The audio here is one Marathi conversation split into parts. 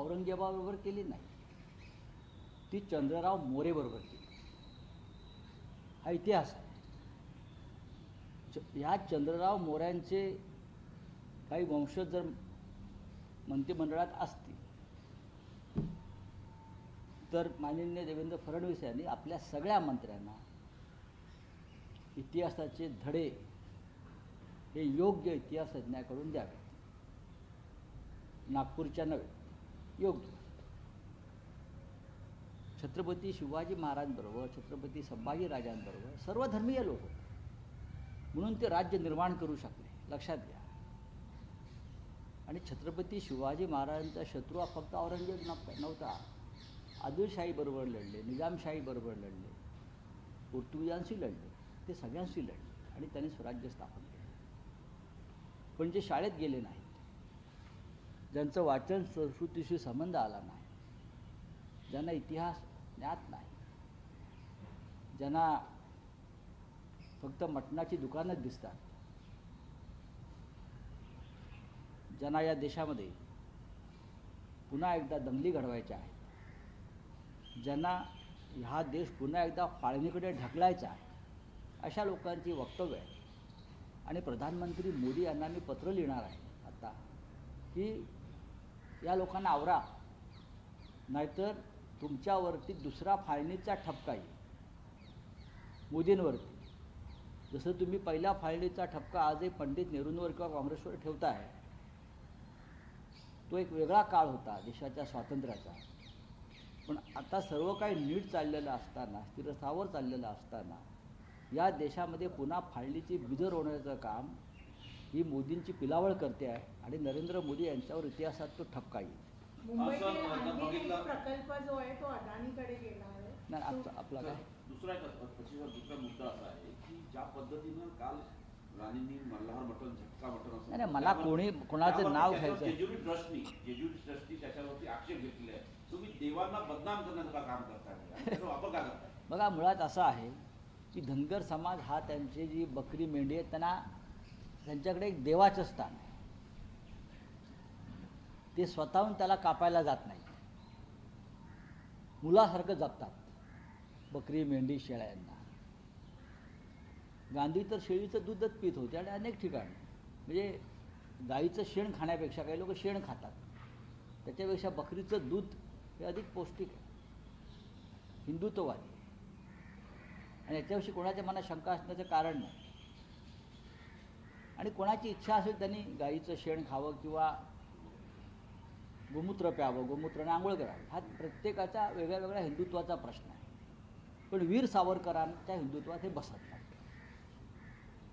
औरंगजेबाबरोबर केली नाही, ती चंद्रराव मोरेबरोबर केली. हा इतिहास आहे. ह्या चंद्रराव मोऱ्यांचे काही वंशज जर मंत्रिमंडळात असतील तर माननीय देवेंद्र फडणवीस यांनी आपल्या सगळ्या मंत्र्यांना इतिहासाचे धडे हे योग्य इतिहासज्ञाकडून द्यावे. नागपूरच्या नव्हे, योग्य. छत्रपती शिवाजी महाराजांबरोबर, छत्रपती संभाजीराजांबरोबर सर्व धर्मीय लोक होते, म्हणून ते राज्य निर्माण करू शकले, लक्षात घ्या. आणि छत्रपती शिवाजी महाराजांचा शत्रू हा फक्त औरंगजेब नव्हता. आदिलशाहीबरोबर लढले, निजामशाहीबरोबर लढले, पोर्तुगीजांशी लढले, ते सगळ्यांशी लढले आणि त्यांनी स्वराज्य स्थापन केले. पण जे शाळेत गेले नाहीत, ज्यांचं वाचन संस्कृतीशी संबंध आला नाही, ज्यांना इतिहास ज्ञात नाही, ज्यांना फक्त मटणाची दुकानच दिसतात, ज्यांना या देशामध्ये पुन्हा एकदा दंगली घडवायच्या आहेत, ज्यांना हा देश पुन्हा एकदा फाळणीकडे ढकलायचा आहे, अशा लोकांची वक्तव्य आहे. आणि प्रधानमंत्री मोदी यांना मी पत्र लिहिणार आहे आता की या लोकांना आवरा, नाहीतर तुमच्यावरती दुसरा फाळणीचा ठपका येईल मोदींवरती. जसं तुम्ही पहिल्या फाळणीचा ठपका आजही पंडित नेहरूंवर किंवा काँग्रेसवर ठेवताय, तो एक वेगळा काळ होता देशाच्या स्वातंत्र्याचा. पण आता सर्व काही नीट चाललेलं असताना, स्थिरस्थावर चाललेलं असताना या देशामध्ये पुन्हा फाळणीची बीजं रोवण्याचं काम ही मोदींची पिलावळ करते आहे आणि नरेंद्र मोदी यांच्यावर इतिहासात तो ठपका येईल. मुंबईतील प्रकल्प जो आहे तो अदानीकडे गेला आहे. नाही, आपला काय दुसरा मुद्दा असा आहे की ज्या पद्धतीनं काल राणींनी मल्हार मटन, झटका मटन असं नाही, मला कोणाचं नाव घ्यायचं, जेजुरी ट्रस्टनी त्याच्यावरती आक्षेप घेतले आहे. तुम्ही देवांना बदनाम करण्याचं का काम करताय, त्याचा वापर का करताय? बघा, मुळात असं आहे की धनगर समाज हा त्यांची जी बकरी मेंढी आहे त्यांच्याकडे एक देवाचं स्थान आहे. ते स्वतःहून त्याला कापायला जात नाही, मुलासारखं जपतात बकरी मेंढी शेळ्यांना. गांधी तर शेळीचं दूधच पित होते आणि अनेक ठिकाणी म्हणजे गाईचं शेण खाण्यापेक्षा काही लोक शेण खातात, त्याच्यापेक्षा बकरीचं दूध हे अधिक पौष्टिक आहे, हिंदुत्ववादी. आणि याच्याविषयी कोणाच्या मनात शंका असण्याचं कारण नाही. आणि कोणाची इच्छा असेल त्यांनी गाईचं शेण खावं किंवा गोमूत्र प्यावं, गोमूत्राने आंघोळ करावी, हा प्रत्येकाचा वेगळ्या वेगळ्या हिंदुत्वाचा प्रश्न आहे. पण वीर सावरकरांच्या हिंदुत्वात हे बसत नाही.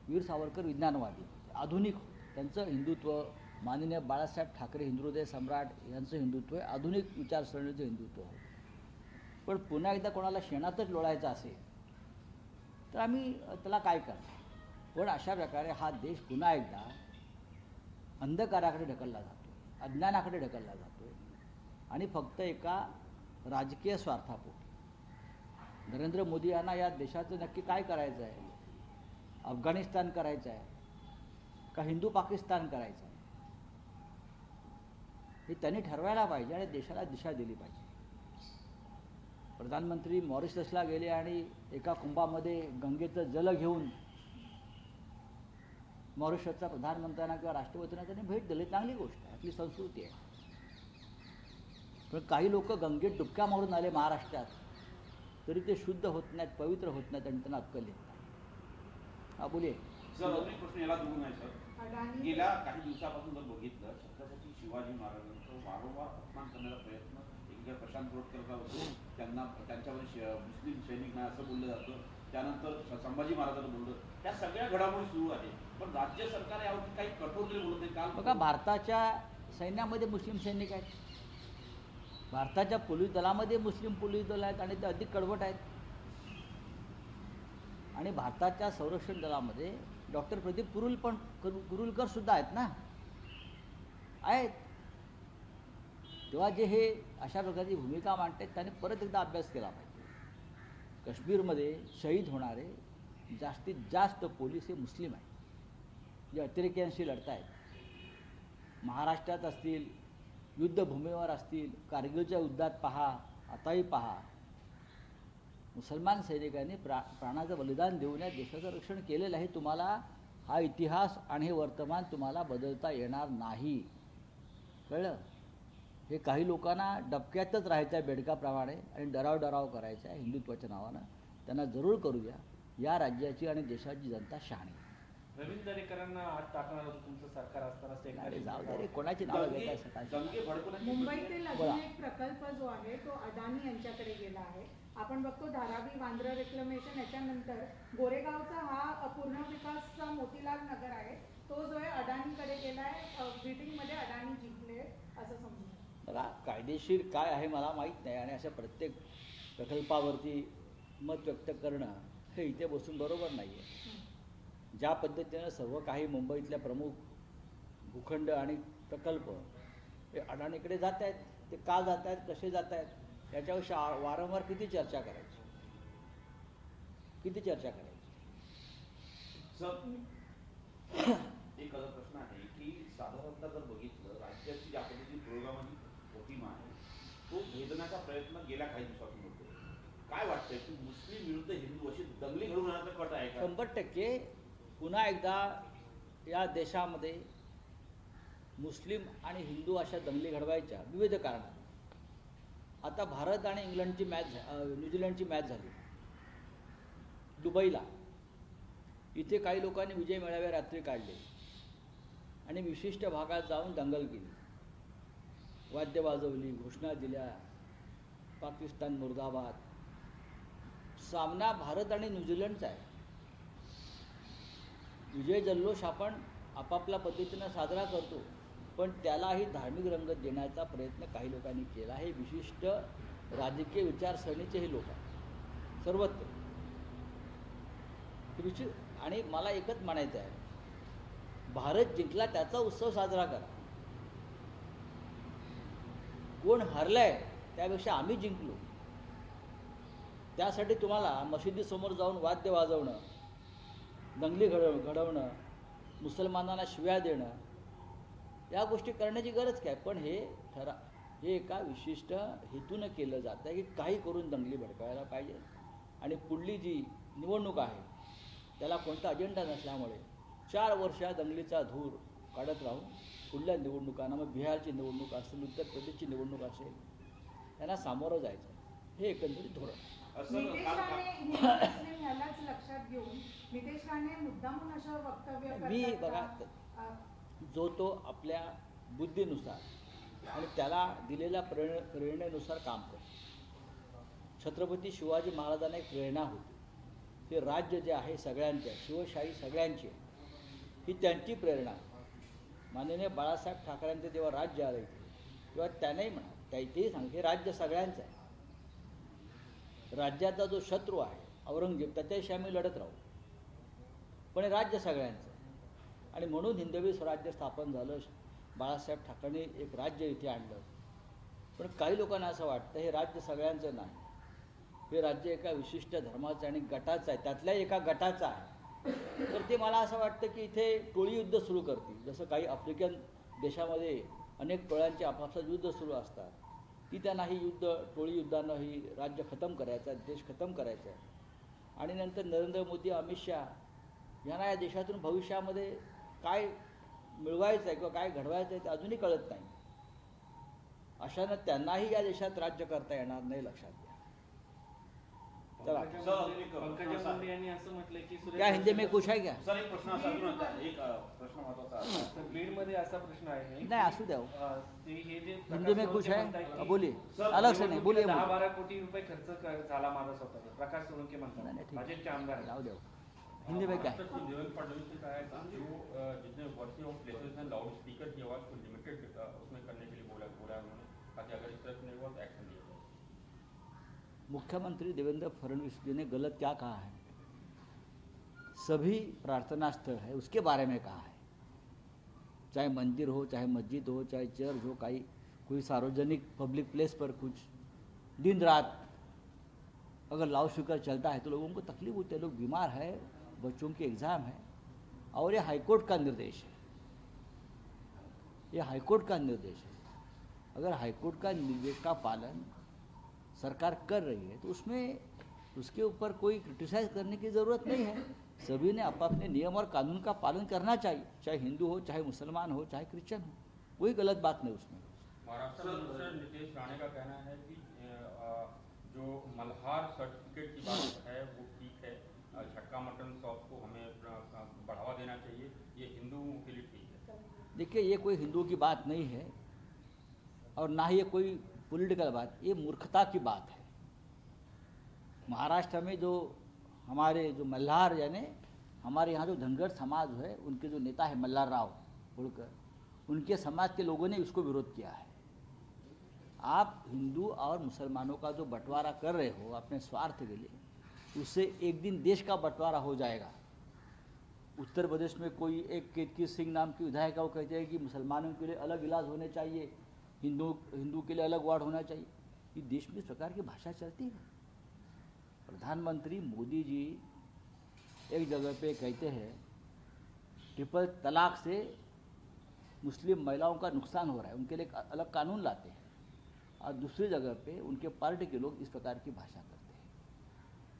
वीर सावरकर विज्ञानवादी होते, आधुनिक होते. त्यांचं हिंदुत्व माननीय बाळासाहेब ठाकरे हिंदुहृदय सम्राट यांचं हिंदुत्व आहे, आधुनिक विचारसरणीचं हिंदुत्व होतं. पण पुन्हा एकदा कोणाला शेणातच लोळायचं असेल तर आम्ही त्याला काय करणार. पण अशा प्रकारे हा देश पुन्हा एकदा अंधकाराकडे ढकलला जातो, अज्ञानाकडे ढकलला जातो आणि फक्त एका राजकीय स्वार्थापोटी. नरेंद्र मोदी यांना या देशाचं नक्की काय करायचं आहे, अफगाणिस्तान करायचं आहे का हिंदू पाकिस्तान करायचं आहे, हे त्यांनी ठरवायला पाहिजे आणि देशाला दिशा दिली पाहिजे. प्रधानमंत्री मॉरिशसला गेले आणि एका कुंभामध्ये गंगेचं जल घेऊन मॉरिशसच्या प्रधानमंत्र्यांना किंवा राष्ट्रपतींना त्यांनी भेट दिली, चांगली गोष्ट आहे, आपली संस्कृती आहे. पण काही लोक गंगेत डुबक्या मारून आले महाराष्ट्रात तरी ते शुद्ध होत नाहीत, पवित्र होत नाहीत आणि त्यांना अक्कल येत नाही. हा बोलिये सर, अजून एक प्रश्न याला जोडून आहे सर. गेल्या काही दिवसापासून जर बघितलं, छत्रपती शिवाजी महाराजांचं वारंवार अपमान करण्याचा प्रयत्न एकदा प्रशांत रोडकरचा होतो, त्यांना त्यांच्यामध्ये मुस्लिम सैनिक नाही असं बोललं जातं, त्यानंतर संभाजी महाराजांना बोललं, त्या सगळ्या घडामोडी सुरू आहेत. पण राज्य सरकार यावरती काही कठोरपणे बोलत नाही. काल बघा, भारताच्या सैन्यामध्ये मुस्लिम सैनिक आहेत, भारताच्या पोलीस दलामध्ये मुस्लिम पोलीस दल आहेत आणि ते अधिक कडवट आहेत. आणि भारताच्या संरक्षण दलामध्ये डॉक्टर प्रदीप कुरुलकर सुद्धा आहेत ना, आहेत. तेव्हा जे हे अशा प्रकारची भूमिका मांडतात त्यांनी परत एकदा अभ्यास केला पाहिजे. काश्मीरमध्ये शहीद होणारे जास्तीत जास्त पोलीस हे मुस्लिम आहेत, जे अतिरेक्यांशी लढत आहेत. महाराष्ट्रात असतील युद्धभूमीवर असतील, कारगिलच्या युद्धात पहा, आताही पहा, मुसलमान सैनिकांनी प्राणाचं बलिदान देऊन या देशाचं रक्षण केलेलं आहे. तुम्हाला हा इतिहास आणि हे वर्तमान तुम्हाला बदलता येणार नाही. कळलं? हे काही लोकांना डबक्यातच राहायचं आहे बेडकाप्रमाणे आणि डराव करायचा आहे हिंदुत्वाच्या नावानं. त्यांना जरूर करूया. या राज्याची आणि देशाची जनता शहाणी. रवींद्र दरेकरांना हात टाकणार होतं तुमचं सरकार असताना अरे जाऊ दे रे, कोणाची नावं घेताय सकाळी? दंगे भडकवण्याची मुंबईतील बोला. अजून एक प्रकल्प जो आहे तो अदानी यांच्याकडे गेला आहे. आपण बघतो धारावी वांद्र रिक्लेमेशन याच्यानंतर गोरेगावचा हा पूर्ण विकासचा मोतीलाल नगर आहे, तो जो आहे अदानीकडे गेला आहे. मीटिंगमध्ये अदानी जिंकले असं समजून. बघा, कायदेशीर काय आहे मला माहीत नाही आणि अशा प्रत्येक प्रकल्पावरती मत व्यक्त करणं हे इथे बसून बरोबर नाही आहे. ज्या पद्धतीनं सर्व काही मुंबईतल्या प्रमुख भूखंड आणि प्रकल्प हे अडाणीकडे जात आहेत, ते का जात आहेत, कसे जात आहेत, याच्याविषयी वारंवार किती चर्चा करायची. एक असा प्रश्न आहे की साधारणतः जर बघितलं राज्याची ज्या पद्धतीने पुरोगामी मोहीम आहे तो भेदण्याचा प्रयत्न गेल्या काही दिवसातून होतो. काय वाटतंय की मुस्लिम विरुद्ध हिंदू अशी दंगली घडून आणण्याचा कट आहे का? 100% पुन्हा एकदा या देशामध्ये मुस्लिम आणि हिंदू अशा दंगली घडवायच्या विविध कारणाने. आता भारत आणि इंग्लंडची मॅच, न्यूझीलंडची मॅच झाली दुबईला. इथे काही लोकांनी विजय मेळावे रात्री काढले आणि विशिष्ट भागात जाऊन दंगल केली, वाद्य वाजवली, घोषणा दिल्या, पाकिस्तान मुर्दाबाद. सामना भारत आणि न्यूझीलंडचा आहे. विजय जल्लोष आपण आपापल्या पद्धतीनं साजरा करतो, पण त्यालाही धार्मिक रंगत देण्याचा प्रयत्न काही लोकांनी केला. हे विशिष्ट राजकीय विचारसरणीचे हे लोक आहेत सर्वत्र. आणि मला एकच म्हणायचं आहे, भारत जिंकला त्याचा उत्सव साजरा करा. कोण हरलाय त्यापेक्षा आम्ही जिंकलो, त्यासाठी तुम्हाला मशिदीसमोर जाऊन वाद्य वाजवणं, दंगली घडवणं, मुसलमानांना शिव्या देणं, या गोष्टी करण्याची गरज काय. पण हे एका विशिष्ट हेतूनं केलं जातं आहे की काही करून दंगली भडकावायला पाहिजे. आणि पुढली जी निवडणूक आहे त्याला कोणता अजेंडा नसल्यामुळे 4 वर्ष दंगलीचा धूर काढत राहून पुढल्या निवडणुकांना, मग बिहारची निवडणूक असेल, उत्तर प्रदेशची निवडणूक असेल, त्यांना सामोरं जायचं. हे एकंदरीत धोरण. नितेश राणे हिंदू मुस्लिम यालाच लक्षात घेऊन नितेश राणे मुद्दामून असं वक्तव्य मी करतात बघा, का? जो तो आपल्या बुद्धीनुसार आणि त्याला दिलेल्या प्रेरणेनुसार काम करतो. छत्रपती शिवाजी महाराजांना एक प्रेरणा होती, हे राज्य जे आहे सगळ्यांचे, शिवशाही सगळ्यांची, ही त्यांची प्रेरणा. माननीय बाळासाहेब ठाकरेंचं जेव्हा राज्य आलं इथे, तेव्हा त्यानेही म्हणा, त्याइथेही सांग, हे राज्य स्वराज्याचं आहे. राज्याचा जो शत्रू आहे औरंगजेब, त्याच्याशी आम्ही लढत राहू, पण हे राज्य सगळ्यांचं आहे. आणि म्हणून हिंदवी स्वराज्य स्थापन झालं. बाळासाहेब ठाकरेंनी एक राज्य इथे आणलं. पण काही लोकांना असं वाटतं हे राज्य सगळ्यांचं नाही, हे राज्य एका विशिष्ट धर्माचं आणि गटाचं आहे, त्यातल्या एका गटाचं आहे. तर ते मला असं वाटतं की इथे टोळी युद्ध सुरू करतील. जसं काही आफ्रिकन देशामध्ये अनेक टोळ्यांचे आपापसात युद्ध सुरू असतात, ती त्यांना ही युद्ध, टोळी युद्धानं ही राज्य खतम करायचं आहे, देश खतम करायचा आहे. आणि नंतर नरेंद्र मोदी, अमित शाह यांना या देशातून भविष्यामध्ये काय मिळवायचं आहे किंवा काय घडवायचं आहे ते अजूनही कळत नाही. अशानं त्यांनाही या देशात राज्य करता येणार नाही, लक्षात घ्या. चला, पंकजा मुंडे यांनी असं म्हटलंय की क्या हिंदी में कुछ है क्या? सर एक प्रश्न असा अजून होता, एक प्रश्न महत्वाचा आहे. बीडमध्ये असा प्रश्न आहे, नाही असू द्या. ते हे जे हिंदी में कुछ है? म्हणताय बोलिए, की अलग से नहीं बोलिए. 10-12 कोटी रुपये खर्च झाला माझा स्वतःचा. प्रकाश सोळंके म्हणतात, भाजपचे आमदार आहेत. जाऊ द्या. हिंदी में क्या है? देवेंद्र फडणवीस ने कहा है कि जो जितने वर्सिटी ऑफ प्लेसेस हैं लाउड स्पीकर की आवाज़ को लिमिटेड उसमें करने के लिए बोला उन्होंने, ताकि अगर इस तरह नहीं हुआ तो एक्शन लिया जाए. मुख्यमंत्री देवेंद्र फडणवीस जी ने गलत क्या कहा है? सभी प्रार्थना स्थल है उसके बारे में कहा है, चाहे मंदिर हो, चाहे मस्जिद हो, चाहे चर्च हो, कोई सार्वजनिक पब्लिक प्लेस पर कुछ दिन रात अगर लाउड स्पीकर चलता है तो लोगों को तकलीफ होती है, लोग बीमार है, बच्चों की एग्ज़ाम है. और ये हाईकोर्ट का निर्देश है, ये हाईकोर्ट का निर्देश है. अगर हाईकोर्ट का निर्देश का पालन सरकार कर रही है तो उसमें उसके ऊपर कोई क्रिटिसाइज करने की ज़रूरत नहीं है। सभी ने अपने नियम और कानून का पालन करना चाहिए, चाहे हिंदू हो, चाहे मुसलमान हो, चाहे क्रिश्चियन हो, कोई गलत बात नहीं उसमें। महाराष्ट्र मिनिस्टर नीतीश राणे का कहना है कि जो मल्हार सर्टिफिकेट की बात है वो ठीक है, झटका मटन शॉप को हमें बढ़ावा देना चाहिए, ये हिंदुओं के लिए ठीक है। देखिए, ये कोई हिंदू की बात नहीं है और ना ही ये कोई पॉलिटिकल बात, ये मूर्खता की बात है। महाराष्ट्र में जो हमारे जो मल्हार यानी हमारे यहाँ जो धनगर समाज है, उनके जो नेता है मल्हार राव होळकर, उनके समाज के लोगों ने इसको विरोध किया है। आप हिंदू और मुसलमानों का जो बंटवारा कर रहे हो अपने स्वार्थ के लिए, उससे एक दिन देश का बंटवारा हो जाएगा। उत्तर प्रदेश में कोई एक केतकी सिंह नाम की विधायक है, वो कहते हैं कि मुसलमानों के लिए अलग इलाज होने चाहिए, हिंदू के लिए अलग वार्ड होना चाहिए। ये देश में इस प्रकार की भाषा चलती है। प्रधानमंत्री मोदी जी एक जगह पे कहते हैं ट्रिपल तलाक से मुस्लिम महिलाओं का नुकसान हो रहा है, उनके लिए एक अलग कानून लाते हैं, और दूसरी जगह पे उनके पार्टी के लोग इस प्रकार की भाषा करते हैं।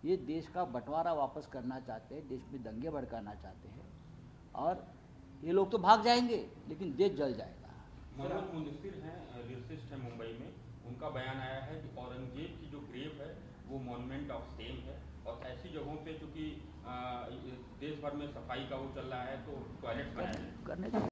ये देश का बंटवारा वापस करना चाहते हैं, देश में दंगे भड़काना चाहते हैं, और ये लोग तो भाग जाएंगे लेकिन देश जल जाएगा। मनोज मुंसिर हैं, लिरिसिस्ट हैं मुंबई में, उनका बयान आया है कि औरंगजेब की जो ग्रेव है वो मॉन्यूमेंट ऑफ सेम है, और ऐसी जगहों पे चूँकि देश भर में सफाई का वो चल रहा है तो टॉयलेट बनाए करने